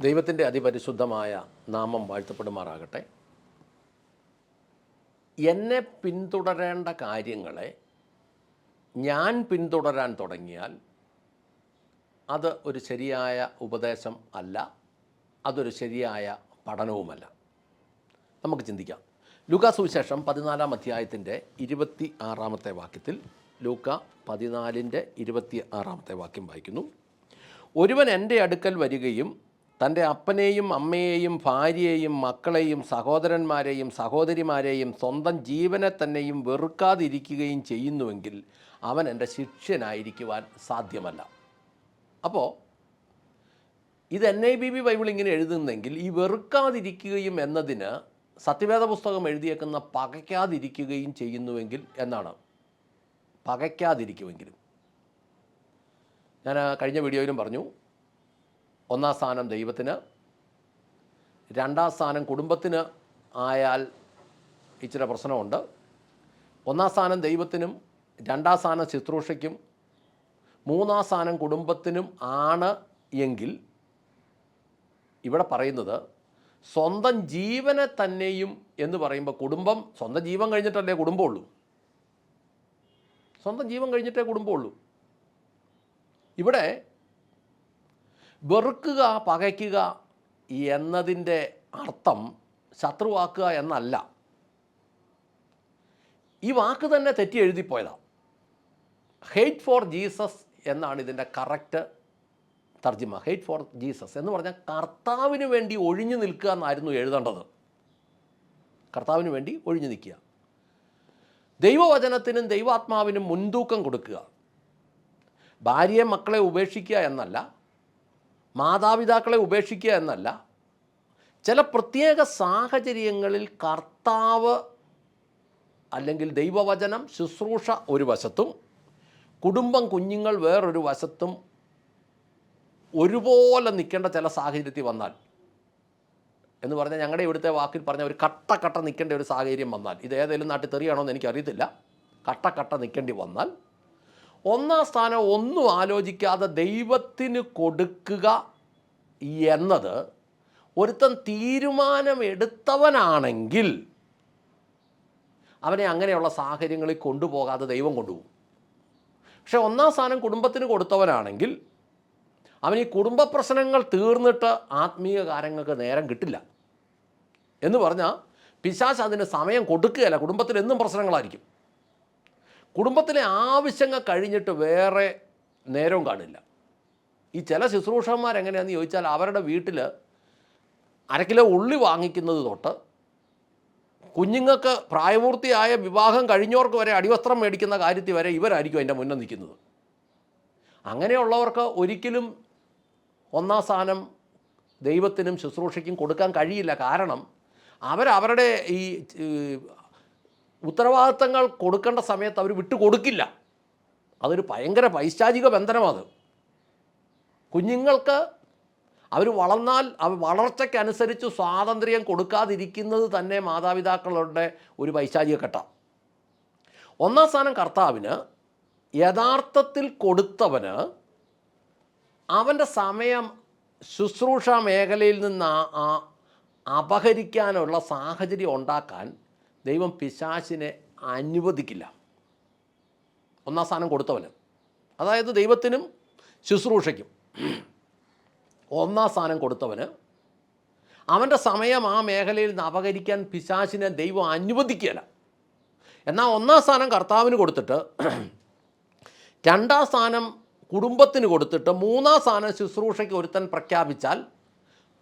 ദൈവത്തിൻ്റെ അതിപരിശുദ്ധമായ നാമം വാഴ്ത്തപ്പെടുമാറാകട്ടെ. എന്നെ പിന്തുടരേണ്ട കാര്യങ്ങളെ ഞാൻ പിന്തുടരാൻ തുടങ്ങിയാൽ അത് ഒരു ശരിയായ ഉപദേശം അല്ല, അതൊരു ശരിയായ പഠനവുമല്ല. നമുക്ക് ചിന്തിക്കാം. ലൂക്കാ സുവിശേഷം 14 അധ്യായത്തിൻ്റെ 26 വാക്യത്തിൽ, ലൂക്ക 14:26 വാക്യം വായിക്കുന്നു. ഒരുവൻ എൻ്റെ അടുക്കൽ വരികയും തൻ്റെ അപ്പനെയും അമ്മയെയും ഭാര്യയെയും മക്കളെയും സഹോദരന്മാരെയും സഹോദരിമാരെയും സ്വന്തം ജീവനെ തന്നെയും വെറുക്കാതിരിക്കുകയും ചെയ്യുന്നുവെങ്കിൽ അവൻ എൻ്റെ ശിഷ്യനായിരിക്കുവാൻ സാധ്യമല്ല. അപ്പോൾ ഇത് NIV ബൈബിൾ ഇങ്ങനെ എഴുതുന്നെങ്കിൽ ഈ വെറുക്കാതിരിക്കുകയും എന്നതിന് സത്യവേദ പുസ്തകം എഴുതിയേക്കുന്ന പകയ്ക്കാതിരിക്കുകയും ചെയ്യുന്നുവെങ്കിൽ എന്നാണ്. പകയ്ക്കാതിരിക്കുമെങ്കിലും. ഞാൻ കഴിഞ്ഞ വീഡിയോയിലും പറഞ്ഞു, 1-ാം സ്ഥാനം ദൈവത്തിന്, 2-ാം സ്ഥാനം കുടുംബത്തിന് ആയാൽ ഇച്ചിരി പ്രശ്നമുണ്ട്. 1-ാം സ്ഥാനം ദൈവത്തിനും 2-ാം സ്ഥാനം ശുശ്രൂഷയ്ക്കും 3-ാം സ്ഥാനം കുടുംബത്തിനും ആണ് എങ്കിൽ ഇവിടെ പറയുന്നത് സ്വന്തം ജീവനെ തന്നെയും എന്ന് പറയുമ്പോൾ, കുടുംബം സ്വന്തം ജീവൻ കഴിഞ്ഞിട്ടല്ലേ കുടുംബമുള്ളൂ. സ്വന്തം ജീവൻ കഴിഞ്ഞിട്ടേ കുടുംബമുള്ളൂ. ഇവിടെ വെറുക്കുക, പകയ്ക്കുക എന്നതിൻ്റെ അർത്ഥം ശത്രുവാക്കുക എന്നല്ല. ഈ വാക്ക് തന്നെ തെറ്റി എഴുതിപ്പോയതാണ്. ഹെയ്റ്റ് ഫോർ ജീസസ് എന്നാണ് ഇതിൻ്റെ കറക്റ്റ് തർജ്ജിമ. ഹെയ്റ്റ് ഫോർ ജീസസ് എന്ന് പറഞ്ഞാൽ കർത്താവിന് വേണ്ടി ഒഴിഞ്ഞു നിൽക്കുക എന്നായിരുന്നു എഴുതേണ്ടത്. കർത്താവിന് വേണ്ടി ഒഴിഞ്ഞു നിൽക്കുക. ദൈവവചനത്തിനും ദൈവാത്മാവിനും മുൻതൂക്കം കൊടുക്കുക. ഭാര്യയെ മക്കളെ ഉപേക്ഷിക്കുക എന്നല്ല, മാതാപിതാക്കളെ ഉപേക്ഷിക്കുക എന്നല്ല. ചില പ്രത്യേക സാഹചര്യങ്ങളിൽ കർത്താവ് അല്ലെങ്കിൽ ദൈവവചനം, ശുശ്രൂഷ ഒരു വശത്തും കുടുംബം, കുഞ്ഞുങ്ങൾ വേറൊരു വശത്തും ഒരുപോലെ നിൽക്കേണ്ട ചില സാഹചര്യത്തിൽ വന്നാൽ, എന്ന് പറഞ്ഞാൽ ഞങ്ങളുടെ ഇവിടുത്തെ വാക്കിൽ പറഞ്ഞ ഒരു കട്ട നിൽക്കേണ്ട ഒരു സാഹചര്യം വന്നാൽ, ഇത് ഏതെങ്കിലും നാട്ടിൽ തെറിയാണോ എന്ന് എനിക്കറിയത്തില്ല, കട്ട നിൽക്കേണ്ടി വന്നാൽ 1-ാം സ്ഥാനം ഒന്നും ആലോചിക്കാതെ ദൈവത്തിന് കൊടുക്കുക എന്നത് ഒരുത്തൻ തീരുമാനമെടുത്തവനാണെങ്കിൽ അവനെ അങ്ങനെയുള്ള സാഹചര്യങ്ങളിൽ കൊണ്ടുപോകാതെ ദൈവം കൊണ്ടുപോകും. പക്ഷേ 1-ാം സ്ഥാനം കുടുംബത്തിന് കൊടുത്തവനാണെങ്കിൽ അവൻ ഈ കുടുംബ പ്രശ്നങ്ങൾ തീർന്നിട്ട് ആത്മീയ കാര്യങ്ങൾക്ക് നേരം കിട്ടില്ല. എന്ന് പറഞ്ഞാൽ പിശാച് അതിന് സമയം കൊടുക്കുകയല്ല. കുടുംബത്തിൽ എന്നും പ്രശ്നങ്ങളായിരിക്കും. കുടുംബത്തിലെ ആവശ്യങ്ങൾ കഴിഞ്ഞിട്ട് വേറെ നേരവും കാണില്ല. ഈ ചില ശുശ്രൂഷകന്മാരെങ്ങനെയാണെന്ന് ചോദിച്ചാൽ, അവരുടെ വീട്ടിൽ 1/2 കിലോ ഉള്ളി വാങ്ങിക്കുന്നത് തൊട്ട് കുഞ്ഞുങ്ങൾക്ക് പ്രായപൂർത്തിയായ വിവാഹം കഴിഞ്ഞവർക്ക് വരെ അടിവസ്ത്രം മേടിക്കുന്ന കാര്യത്തിൽ വരെ ഇവരായിരിക്കും അതിൻ്റെ മുന്നിൽ നിൽക്കുന്നത്. അങ്ങനെയുള്ളവർക്ക് ഒരിക്കലും 1-ാം സ്ഥാനം ദൈവത്തിനും ശുശ്രൂഷയ്ക്കും കൊടുക്കാൻ കഴിയില്ല. കാരണം അവരവരുടെ ഈ ഉത്തരവാദിത്തങ്ങൾ കൊടുക്കേണ്ട സമയത്ത് അവർ വിട്ടു കൊടുക്കില്ല. അതൊരു ഭയങ്കര പൈശാചിക ബന്ധനമാണ്. കുഞ്ഞുങ്ങൾക്ക് അവർ വളർന്നാൽ വളർച്ചയ്ക്കനുസരിച്ച് സ്വാതന്ത്ര്യം കൊടുക്കാതിരിക്കുന്നത് തന്നെ മാതാപിതാക്കളുടെ ഒരു പൈശാചിക ഘട്ട. 1-ാം സ്ഥാനം കർത്താവിന് യഥാർത്ഥത്തിൽ കൊടുത്തവന് അവൻ്റെ സമയം ശുശ്രൂഷ മേഖലയിൽ നിന്ന് അപഹരിക്കാനുള്ള സാഹചര്യം ഉണ്ടാക്കാൻ ദൈവം പിശാചിനെ അനുവദിക്കില്ല. 1-ാം സ്ഥാനം കൊടുത്തവന്, അതായത് ദൈവത്തിനും ശുശ്രൂഷയ്ക്കും 1-ാം സ്ഥാനം കൊടുത്തവന് അവൻ്റെ സമയം ആ മേഖലയിൽ നിന്ന് അപഹരിക്കാൻ പിശാചിനെ ദൈവം അനുവദിക്കുകയില്ല. എന്നാൽ 1-ാം സ്ഥാനം കർത്താവിന് കൊടുത്തിട്ട് 2-ാം സ്ഥാനം കുടുംബത്തിന് കൊടുത്തിട്ട് 3-ാം സ്ഥാനം ശുശ്രൂഷയ്ക്ക് ഒരുത്തൻ പ്രഖ്യാപിച്ചാൽ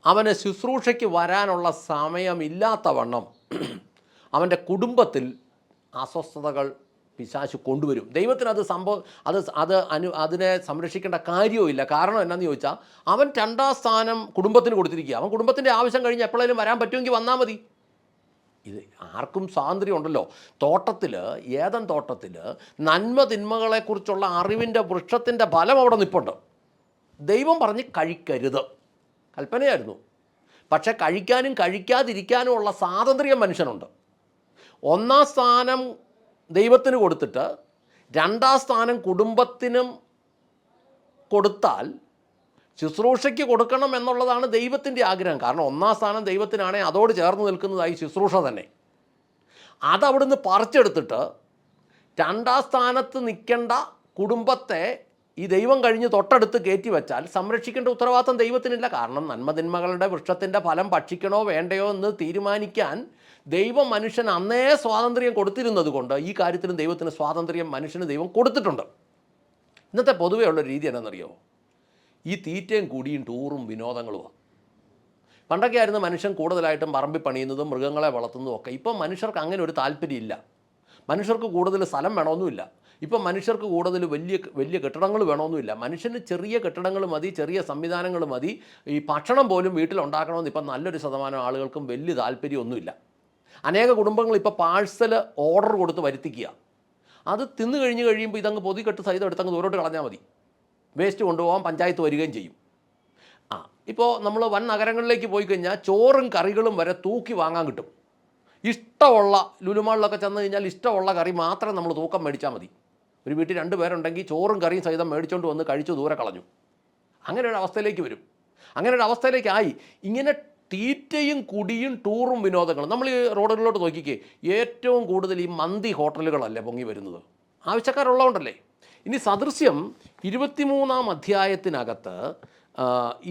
അവന് ശുശ്രൂഷയ്ക്ക് വരാനുള്ള സമയമില്ലാത്തവണ്ണം അവൻ്റെ കുടുംബത്തിൽ അസ്വസ്ഥതകൾ പിശാച് കൊണ്ടുവരും. ദൈവത്തിന് അതിനെ സംരക്ഷിക്കേണ്ട കാര്യവുമില്ല. കാരണം എന്നാന്ന് ചോദിച്ചാൽ, അവൻ 2-ാം സ്ഥാനം കുടുംബത്തിന് കൊടുത്തിരിക്കുക. അവൻ കുടുംബത്തിൻ്റെ ആവശ്യം കഴിഞ്ഞ് എപ്പോഴേലും വരാൻ പറ്റുമെങ്കിൽ വന്നാൽ മതി. ഇത് ആർക്കും സ്വാതന്ത്ര്യം ഉണ്ടല്ലോ. ഏദൻ തോട്ടത്തിൽ നന്മ തിന്മകളെക്കുറിച്ചുള്ള അറിവിൻ്റെ വൃക്ഷത്തിൻ്റെ ഫലം അവിടെ നിൽപ്പുണ്ട്. ദൈവം പറഞ്ഞ് കഴിക്കരുത്, കൽപ്പനയായിരുന്നു. പക്ഷേ കഴിക്കാനും കഴിക്കാതിരിക്കാനും ഉള്ള സ്വാതന്ത്ര്യം മനുഷ്യനുണ്ട്. 1-ാം സ്ഥാനം ദൈവത്തിന് കൊടുത്തിട്ട് 2-ാം സ്ഥാനം കുടുംബത്തിനും കൊടുത്താൽ ശുശ്രൂഷയ്ക്ക് കൊടുക്കണം എന്നുള്ളതാണ് ദൈവത്തിൻ്റെ ആഗ്രഹം. കാരണം ഒന്നാം സ്ഥാനം ദൈവത്തിനാണെങ്കിൽ അതോട് ചേർന്ന് നിൽക്കുന്നതായി ശുശ്രൂഷ തന്നെ. അതവിടുന്ന് പറിച്ചെടുത്തിട്ട് രണ്ടാം സ്ഥാനത്ത് നിൽക്കേണ്ട കുടുംബത്തെ ഈ ദൈവം കഴിഞ്ഞ് തൊട്ടടുത്ത് കയറ്റി വെച്ചാൽ സംരക്ഷിക്കേണ്ട ഉത്തരവാദിത്തം ദൈവത്തിനില്ല. കാരണം നന്മതിന്മകളുടെ വൃക്ഷത്തിൻ്റെ ഫലം ഭക്ഷിക്കണോ വേണ്ടയോ എന്ന് തീരുമാനിക്കാൻ ദൈവം മനുഷ്യന് അന്നേ സ്വാതന്ത്ര്യം കൊടുത്തിരുന്നത് കൊണ്ട് ഈ കാര്യത്തിലും ദൈവത്തിന് സ്വാതന്ത്ര്യം മനുഷ്യന് ദൈവം കൊടുത്തിട്ടുണ്ട്. ഇന്നത്തെ പൊതുവേ ഉള്ള രീതി എന്നാണെന്നറിയോ? ഈ തീറ്റയും കുടിയും ടൂറും വിനോദങ്ങളുമാണ്. പണ്ടൊക്കെ ആയിരുന്നു മനുഷ്യൻ കൂടുതലായിട്ടും പറമ്പിൽ പണിയുന്നതും മൃഗങ്ങളെ വളർത്തുന്നതും ഒക്കെ. ഇപ്പം മനുഷ്യർക്ക് അങ്ങനെ ഒരു താല്പര്യമില്ല. മനുഷ്യർക്ക് കൂടുതൽ സ്ഥലം വേണമെന്നുമില്ല. ഇപ്പം മനുഷ്യർക്ക് കൂടുതൽ വലിയ കെട്ടിടങ്ങൾ വേണമെന്നുമില്ല. മനുഷ്യന് ചെറിയ കെട്ടിടങ്ങൾ മതി, ചെറിയ സംവിധാനങ്ങൾ മതി. ഈ ഭക്ഷണം പോലും വീട്ടിലുണ്ടാക്കണമെന്ന് ഇപ്പം നല്ലൊരു ശതമാനം ആളുകൾക്കും വലിയ താല്പര്യമൊന്നുമില്ല. അനേക കുടുംബങ്ങൾ ഇപ്പോൾ പാഴ്സൽ ഓർഡർ കൊടുത്ത് വരുത്തിക്കുക. അത് തിന്നു കഴിയുമ്പോൾ ഇതങ്ങ് പൊതിക്കെട്ട് സഹിതം എടുത്തങ്ങ് ദൂരോട്ട് കളഞ്ഞാൽ മതി. വേസ്റ്റ് കൊണ്ടുപോകാൻ പഞ്ചായത്ത് വരികയും ചെയ്യും. ഇപ്പോൾ നമ്മൾ വൻ നഗരങ്ങളിലേക്ക് പോയി കഴിഞ്ഞാൽ ചോറും കറികളും വരെ തൂക്കി വാങ്ങാൻ കിട്ടും. ഇഷ്ടമുള്ള ലുലുമാളിലൊക്കെ ചെന്ന് കഴിഞ്ഞാൽ ഇഷ്ടമുള്ള കറി മാത്രം നമ്മൾ തൂക്കം മേടിച്ചാൽ മതി. ഒരു വീട്ടിൽ 2 പേരുണ്ടെങ്കിൽ ചോറും കറിയും സഹിതം മേടിച്ചുകൊണ്ട് വന്ന് കഴിച്ചു ദൂരെ കളഞ്ഞു. അങ്ങനെ ഒരു അവസ്ഥയിലേക്ക് വരും. അങ്ങനെ ഒരു അവസ്ഥയിലേക്കായി. ഇങ്ങനെ തീറ്റയും കുടിയും ടൂറും വിനോദങ്ങളും. നമ്മൾ ഈ റോഡുകളിലോട്ട് നോക്കിക്കേ, ഏറ്റവും കൂടുതൽ ഈ മന്തി ഹോട്ടലുകളല്ലേ പൊങ്ങി വരുന്നത്. ആവശ്യക്കാരുള്ളതുകൊണ്ടല്ലേ. ഇനി സദൃശ്യം 23-ാം അധ്യായത്തിനകത്ത്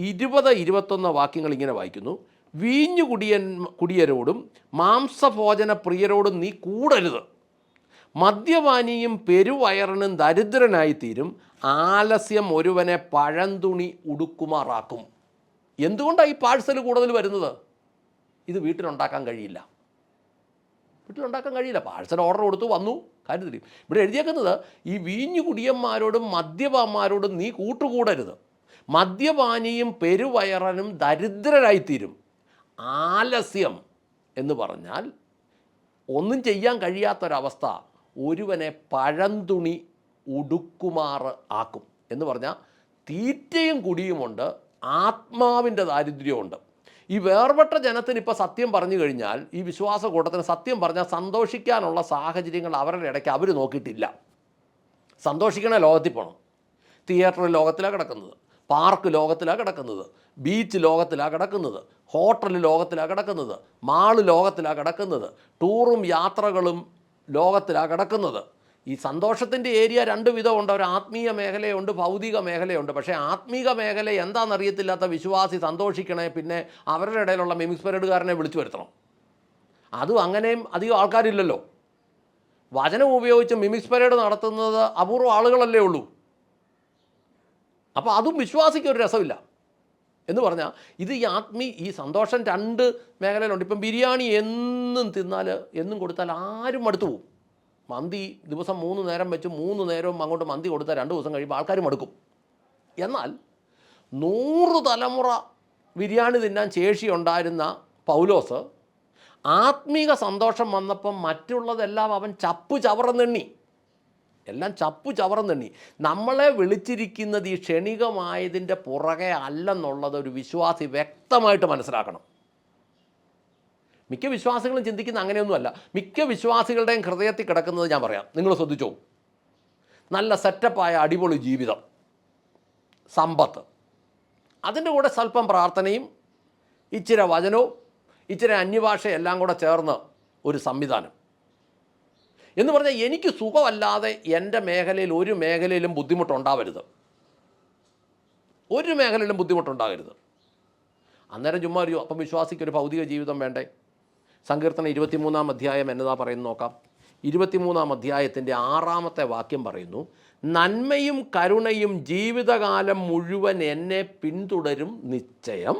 20-21 വാക്യങ്ങൾ ഇങ്ങനെ വായിക്കുന്നു. വീഞ്ഞു കുടിയരോടും മാംസഭോജന പ്രിയരോടും നീ കൂടരുത്. മദ്യപാനിയും പെരുവയറിനും ദരിദ്രനായിത്തീരും. ആലസ്യം ഒരുവനെ പഴന്തുണി ഉടുക്കുമാറാക്കും. എന്തുകൊണ്ടാണ് ഈ പാഴ്സൽ കൂടുതൽ വരുന്നത്? ഇത് വീട്ടിലുണ്ടാക്കാൻ കഴിയില്ല. പാഴ്സൽ ഓർഡർ കൊടുത്തു വന്നു, കാര്യം തരും. ഇവിടെ എഴുതിയേക്കുന്നത് ഈ വീഞ്ഞു കുടിയന്മാരോടും മദ്യപാന്മാരോടും നീ കൂട്ടുകൂടരുത്. മദ്യപാനിയും പെരുവയറനും ദരിദ്രരായിത്തീരും. ആലസ്യം എന്ന് പറഞ്ഞാൽ ഒന്നും ചെയ്യാൻ കഴിയാത്തൊരവസ്ഥ ഒരുവനെ പഴന്തുണി ഉടുക്കുമാറ് ആക്കും. എന്ന് പറഞ്ഞാൽ തീറ്റയും കുടിയുമുണ്ട്, ആത്മാവിൻ്റെ ദാരിദ്ര്യമുണ്ട്. ഈ വേർപെട്ട ജനത്തിന് ഇപ്പോൾ സത്യം പറഞ്ഞു കഴിഞ്ഞാൽ, ഈ വിശ്വാസ കൂട്ടത്തിന് സത്യം പറഞ്ഞാൽ സന്തോഷിക്കാനുള്ള സാഹചര്യങ്ങൾ അവരുടെ ഇടയ്ക്ക് അവർ നോക്കിയിട്ടില്ല. സന്തോഷിക്കണ ലോകത്തിൽ പോകണം. തിയേറ്റർ ലോകത്തിലാണ് കിടക്കുന്നത്, പാർക്ക് ലോകത്തിലാണ് കിടക്കുന്നത്, ബീച്ച് ലോകത്തിലാണ് കിടക്കുന്നത്, ഹോട്ടൽ ലോകത്തിലാണ് കിടക്കുന്നത്, മാള് ലോകത്തിലാണ് കിടക്കുന്നത്, ടൂറും യാത്രകളും ലോകത്തിലാണ് കിടക്കുന്നത്. ഈ സന്തോഷത്തിൻ്റെ ഏരിയ 2 വിധമുണ്ട്. ഒരു ആത്മീയ മേഖലയുണ്ട്, ഭൗതിക മേഖലയുണ്ട്. പക്ഷേ ആത്മീക മേഖല എന്താണെന്നറിയത്തില്ലാത്ത വിശ്വാസി സന്തോഷിക്കണേ പിന്നെ അവരുടെ ഇടയിലുള്ള മിമിക്സ് പരേഡുകാരനെ വിളിച്ചു വരുത്തണം. അതും അങ്ങനെയും അധികം ആൾക്കാരില്ലല്ലോ. വചനം ഉപയോഗിച്ച് മിമിക്സ് പരേഡ് നടത്തുന്നത് അപൂർവം ആളുകളല്ലേ ഉള്ളൂ. അപ്പോൾ അതും വിശ്വാസിക്ക് ഒരു രസമില്ല. എന്ന് പറഞ്ഞാൽ ഇത് ഈ സന്തോഷം 2 മേഖലയിലുണ്ട്. ഇപ്പം ബിരിയാണി എന്നും തിന്നാൽ, എന്നും കൊടുത്താൽ ആരും മടുത്തു പോകും. മന്തി ദിവസം 3 നേരം വെച്ച് 3 നേരവും അങ്ങോട്ട് മന്തി കൊടുത്താൽ 2 ദിവസം കഴിയുമ്പോൾ ആൾക്കാർ മടുക്കും. എന്നാൽ 100 തലമുറ ബിരിയാണി തിന്നാൻ ശേഷിയുണ്ടായിരുന്ന പൗലോസ് ആത്മീക സന്തോഷം വന്നപ്പം മറ്റുള്ളതെല്ലാം അവൻ ചപ്പു ചവറന്നെണ്ണി. നമ്മളെ വിളിച്ചിരിക്കുന്നത് ഈ ക്ഷണികമായതിൻ്റെ പുറകെ അല്ലെന്നുള്ളത് ഒരു വിശ്വാസി വ്യക്തമായിട്ട് മനസ്സിലാക്കണം. മിക്ക വിശ്വാസികളും ചിന്തിക്കുന്ന അങ്ങനെയൊന്നുമല്ല. മിക്ക വിശ്വാസികളുടെയും ഹൃദയത്തിൽ കിടക്കുന്നത് ഞാൻ പറയാം, നിങ്ങൾ ശ്രദ്ധിച്ചോ. നല്ല സെറ്റപ്പായ അടിപൊളി ജീവിതം, സമ്പത്ത്, അതിൻ്റെ കൂടെ സ്വല്പം പ്രാർത്ഥനയും ഇച്ചിരി വചനവും ഇച്ചിരി അന്യഭാഷയും എല്ലാം കൂടെ ചേർന്ന് ഒരു സംവിധാനം. എന്ന് പറഞ്ഞാൽ എനിക്ക് സുഖമല്ലാതെ എൻ്റെ മേഖലയിൽ ഒരു മേഖലയിലും ബുദ്ധിമുട്ടുണ്ടാവരുത്. അന്നേരം ചുമ്മാ അറിയോ, അപ്പം വിശ്വാസിക്കൊരു ഭൗതിക ജീവിതം വേണ്ടേ? സങ്കീർത്തനം 23-ാം അധ്യായം എന്നതാ പറയുന്നു നോക്കാം. 23-ാം അധ്യായത്തിൻ്റെ 6-ാമത്തെ വാക്യം പറയുന്നു, നന്മയും കരുണയും ജീവിതകാലം മുഴുവൻ എന്നെ പിന്തുടരും നിശ്ചയം.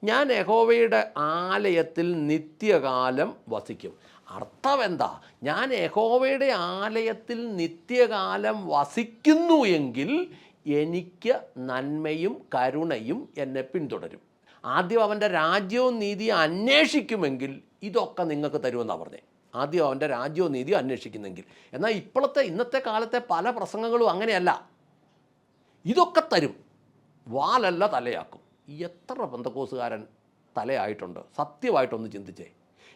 ഞാൻ യഹോവയുടെ ആലയത്തിൽ നിത്യകാലം വസിക്കും. അർത്ഥം എന്താ? ഞാൻ യഹോവയുടെ ആലയത്തിൽ നിത്യകാലം വസിക്കുന്നു എങ്കിൽ എനിക്ക് നന്മയും കരുണയും എന്നെ പിന്തുടരും. ആദ്യം അവൻ്റെ രാജ്യവും നീതിയും അന്വേഷിക്കുമെങ്കിൽ ഇതൊക്കെ നിങ്ങൾക്ക് തരുമെന്നാണ് പറഞ്ഞത്. ആദ്യം അവൻ്റെ രാജ്യവും നീതിയും അന്വേഷിക്കുന്നെങ്കിൽ. എന്നാൽ ഇന്നത്തെ കാലത്തെ പല പ്രസംഗങ്ങളും അങ്ങനെയല്ല. ഇതൊക്കെ തരും, വാലല്ല തലയാക്കും. എത്ര പെന്തക്കോസുകാരൻ തലയായിട്ടുണ്ട്? സത്യമായിട്ടൊന്ന് ചിന്തിച്ചേ.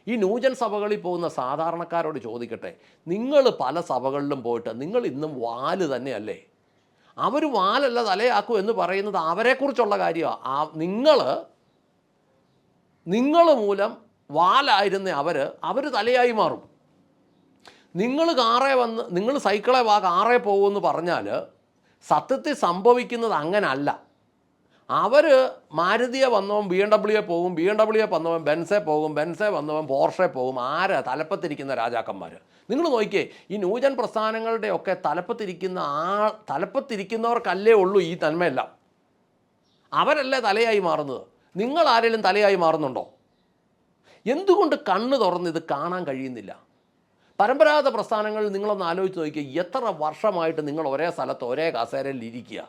ഈ ന്യൂജൻ സഭകളിൽ പോകുന്ന സാധാരണക്കാരോട് ചോദിക്കട്ടെ, നിങ്ങൾ പല സഭകളിലും പോയിട്ട് നിങ്ങൾ ഇന്നും വാല് തന്നെയല്ലേ? അവർ വാലല്ല തലയാക്കും എന്ന് പറയുന്നത് അവരെക്കുറിച്ചുള്ള കാര്യമാണ്. നിങ്ങൾ മൂലം വാലായിരുന്ന അവർ തലയായി മാറും. നിങ്ങൾ സൈക്കിളെ കാറേ പോകുമെന്ന് പറഞ്ഞാൽ സത്യത്തിൽ സംഭവിക്കുന്നത് അങ്ങനല്ല. അവർ മാരുതിയെ വന്നവൻ BMW പോകും, BMW വന്നവൻ ബെൻസേ പോകും, ബെൻസേ വന്നവൻ പോർഷെ പോകും. തലപ്പത്തിരിക്കുന്ന രാജാക്കന്മാർ. നിങ്ങൾ നോക്കിയേ, ഈ ന്യൂജൻ പ്രസ്ഥാനങ്ങളുടെയൊക്കെ തലപ്പത്തിരിക്കുന്നവർക്കല്ലേ ഉള്ളൂ ഈ നന്മയെല്ലാം. അവരല്ലേ തലയായി മാറുന്നത്. നിങ്ങൾ ആരെങ്കിലും തലയായി മാറുന്നുണ്ടോ? എന്തുകൊണ്ട് കണ്ണ് തുറന്ന് ഇത് കാണാൻ കഴിയുന്നില്ല? പരമ്പരാഗത പ്രസ്ഥാനങ്ങളിൽ നിങ്ങളൊന്ന് ആലോചിച്ച് നോക്കിയാൽ എത്ര വർഷമായിട്ട് നിങ്ങൾ ഒരേ സ്ഥലത്ത് ഒരേ കസേരയിൽ ഇരിക്കുക.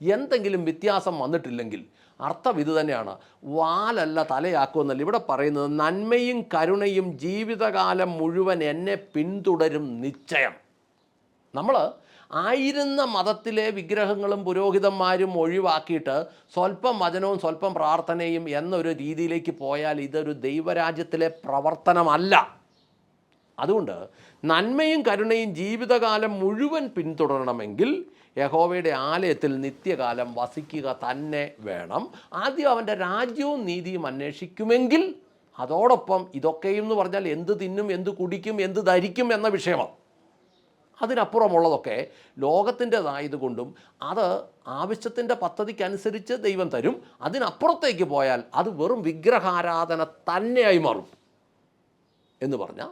എന്തെങ്കിലും വ്യത്യാസം വന്നിട്ടില്ലെങ്കിൽ അർത്ഥം ഇത് തന്നെയാണ്. വാലല്ല തലയാക്കുമെന്നല്ല ഇവിടെ പറയുന്നത്. നന്മയും കരുണയും ജീവിതകാലം മുഴുവൻ എന്നെ പിന്തുടരും നിശ്ചയം. നമ്മൾ ആയിരുന്ന മതത്തിലെ വിഗ്രഹങ്ങളും പുരോഹിതന്മാരും ഒഴിവാക്കിയിട്ട് സ്വല്പം വചനവും സ്വല്പം പ്രാർത്ഥനയും എന്നൊരു രീതിയിലേക്ക് പോയാൽ ഇതൊരു ദൈവരാജ്യത്തിലെ പ്രവർത്തനമല്ല. അതുകൊണ്ട് നന്മയും കരുണയും ജീവിതകാലം മുഴുവൻ പിന്തുടരണമെങ്കിൽ യഹോവയുടെ ആലയത്തിൽ നിത്യകാലം വസിക്കുക തന്നെ വേണം. ആദ്യം അവൻ്റെ രാജ്യവും നീതിയും അന്വേഷിക്കുമെങ്കിൽ അതോടൊപ്പം ഇതൊക്കെയും എന്ന് പറഞ്ഞാൽ എന്ത് തിന്നും, എന്ത് കുടിക്കും, എന്ത് ധരിക്കും എന്ന വിഷയമാണ്. അതിനപ്പുറമുള്ളതൊക്കെ ലോകത്തിൻ്റെതായതുകൊണ്ടും അത് ആവശ്യത്തിൻ്റെ പദ്ധതിക്കനുസരിച്ച് ദൈവം തരും. അതിനപ്പുറത്തേക്ക് പോയാൽ അത് വെറും വിഗ്രഹാരാധന തന്നെയായി മാറും. എന്ന് പറഞ്ഞാൽ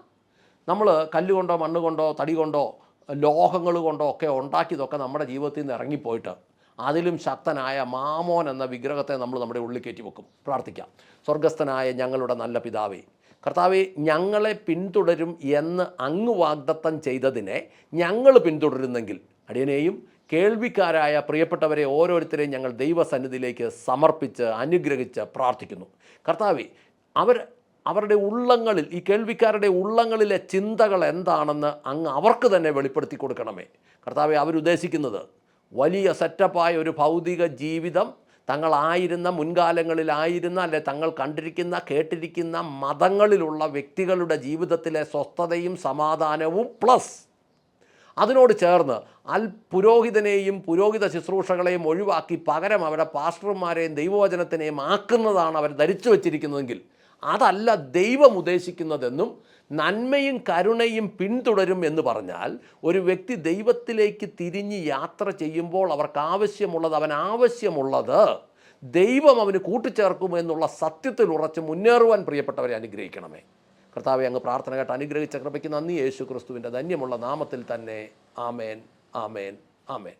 നമ്മൾ കല്ലുകൊണ്ടോ മണ്ണ് കൊണ്ടോ തടി കൊണ്ടോ ലോഹങ്ങൾ കൊണ്ടോ ഒക്കെ ഉണ്ടാക്കിയതൊക്കെ നമ്മുടെ ജീവിതത്തിൽ നിന്ന് ഇറങ്ങിപ്പോയിട്ട് അതിലും ശക്തനായ മാമോൻ എന്ന വിഗ്രഹത്തെ നമ്മൾ നമ്മുടെ ഉള്ളിൽ കയറ്റി വെക്കും. പ്രാർത്ഥിക്കാം. സ്വർഗസ്ഥനായ ഞങ്ങളുടെ നല്ല പിതാവേ, കർത്താവേ, ഞങ്ങളെ പിന്തുടരും എന്ന് അങ്ങ് വാഗ്ദത്തം ചെയ്തതിനെ ഞങ്ങൾ പിന്തുടരുന്നെങ്കിൽ അടിയനെയും കേൾവിക്കാരായ പ്രിയപ്പെട്ടവരെ ഓരോരുത്തരെയും ഞങ്ങൾ ദൈവസന്നിധിയിലേക്ക് സമർപ്പിച്ച് അനുഗ്രഹിച്ച് പ്രാർത്ഥിക്കുന്നു. കർത്താവേ, അവരുടെ ഉള്ളങ്ങളിൽ, ഈ കേൾവിക്കാരുടെ ഉള്ളങ്ങളിലെ ചിന്തകൾ എന്താണെന്ന് അങ്ങ് അവർക്ക് തന്നെ വെളിപ്പെടുത്തി കൊടുക്കണമേ. കർത്താവെ, അവരുദ്ദേശിക്കുന്നത് വലിയ സെറ്റപ്പായ ഒരു ഭൗതിക ജീവിതം, തങ്ങളായിരുന്ന മുൻകാലങ്ങളിലായിരുന്ന അല്ലെ തങ്ങൾ കണ്ടിരിക്കുന്ന കേട്ടിരിക്കുന്ന മതങ്ങളിലുള്ള വ്യക്തികളുടെ ജീവിതത്തിലെ സ്വസ്ഥതയും സമാധാനവും പ്ലസ് അതിനോട് ചേർന്ന് പുരോഹിതനെയും പുരോഹിത ശുശ്രൂഷകളെയും ഒഴിവാക്കി പകരം അവരുടെ പാസ്റ്റർമാരെയും ദൈവവചനത്തിനെയും ആക്കുന്നതാണ് അവർ ധരിച്ചു വച്ചിരിക്കുന്നതെങ്കിൽ അതല്ല ദൈവം ഉദ്ദേശിക്കുന്നതെന്നും നന്മയും കരുണയും പിന്തുടരും എന്ന് പറഞ്ഞാൽ ഒരു വ്യക്തി ദൈവത്തിലേക്ക് തിരിഞ്ഞ് യാത്ര ചെയ്യുമ്പോൾ അവർക്ക് ആവശ്യമുള്ളത് ദൈവം അവന് കൂട്ടിച്ചേർക്കുമെന്നുള്ള സത്യത്തിൽ ഉറച്ച് മുന്നേറുവാൻ പ്രിയപ്പെട്ടവരെ അനുഗ്രഹിക്കണമേ. കർത്താവെ, അങ്ങ് പ്രാർത്ഥന കേട്ട് അനുഗ്രഹിച്ച കൃപയ്ക്ക് നന്ദി. യേശു ക്രിസ്തുവിൻ്റെ ധന്യമുള്ള നാമത്തിൽ തന്നെ. ആമേൻ, ആമേൻ, ആമേൻ.